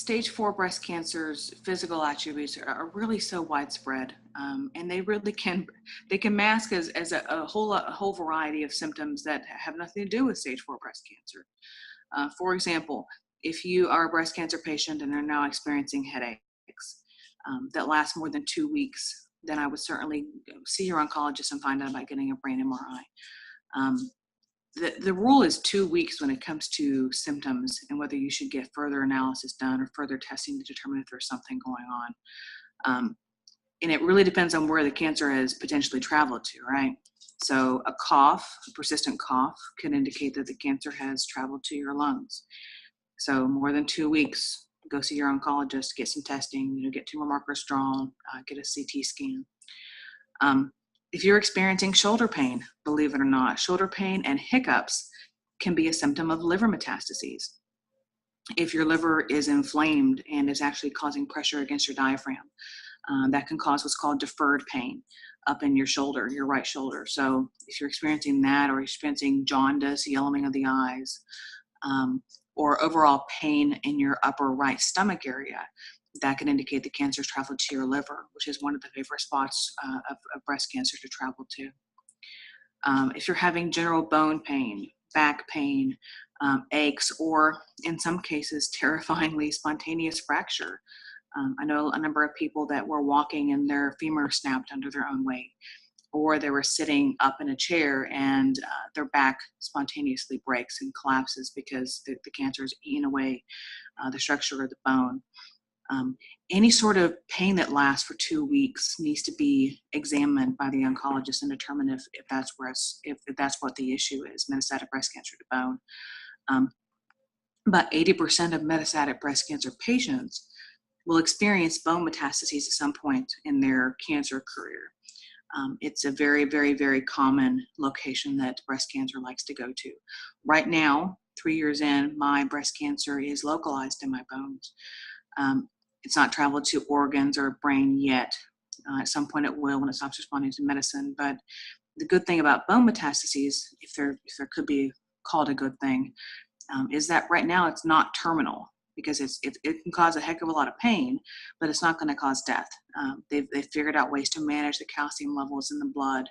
stage 4 breast cancer's physical attributes are really so widespread, and they can mask as a whole variety of symptoms that have nothing to do with stage 4 breast cancer. For example, if you are a breast cancer patient and are now experiencing headaches that last more than 2 weeks, then I would certainly see your oncologist and find out about getting a brain MRI. Um, the rule is 2 weeks when it comes to symptoms and whether you should get further analysis done or further testing to determine if there's something going on. Um, and it really depends on where the cancer has potentially traveled to, right? So a cough, a persistent cough, can indicate that the cancer has traveled to your lungs. So more than 2 weeks, go see your oncologist, get some testing, get tumor markers drawn, get a CT scan. Um, if you're experiencing shoulder pain, believe it or not, shoulder pain and hiccups can be a symptom of liver metastases. If your liver is inflamed and is actually causing pressure against your diaphragm, that can cause what's called deferred pain up in your shoulder, your right shoulder. So if you're experiencing that, or experiencing jaundice, yellowing of the eyes, or overall pain in your upper right stomach area, that can indicate the cancer's traveled to your liver, which is one of the favorite spots of breast cancer to travel to. If you're having general bone pain, back pain, aches, or in some cases, terrifyingly spontaneous fracture. I know a number of people that were walking and their femur snapped under their own weight, or they were sitting up in a chair and their back spontaneously breaks and collapses because the cancer is eating away the structure of the bone. Any sort of pain that lasts for 2 weeks needs to be examined by the oncologist and determine if that's what the issue is, metastatic breast cancer to bone. About 80% of metastatic breast cancer patients will experience bone metastases at some point in their cancer career. It's a very, very, very common location that breast cancer likes to go to. Right now, 3 years in, my breast cancer is localized in my bones. It's not traveled to organs or brain yet. At some point it will when it stops responding to medicine. But the good thing about bone metastases, if there could be called a good thing, is that right now it's not terminal, because it can cause a heck of a lot of pain, but it's not going to cause death. They've figured out ways to manage the calcium levels in the blood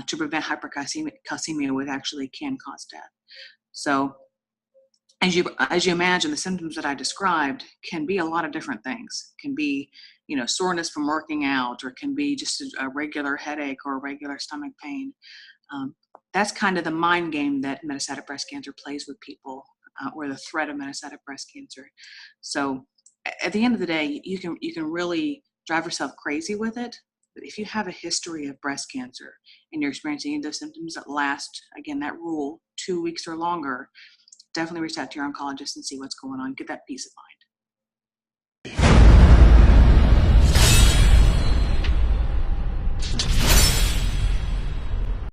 to prevent hypercalcemia, which actually can cause death. So as you imagine, the symptoms that I described can be a lot of different things. It can be, soreness from working out, or it can be just a regular headache or a regular stomach pain. That's kind of the mind game that metastatic breast cancer plays with people, or the threat of metastatic breast cancer. So at the end of the day, you can really drive yourself crazy with it. But if you have a history of breast cancer and you're experiencing any of those symptoms that last, again, that rule, 2 weeks or longer, definitely reach out to your oncologist and see what's going on. Get that peace of mind.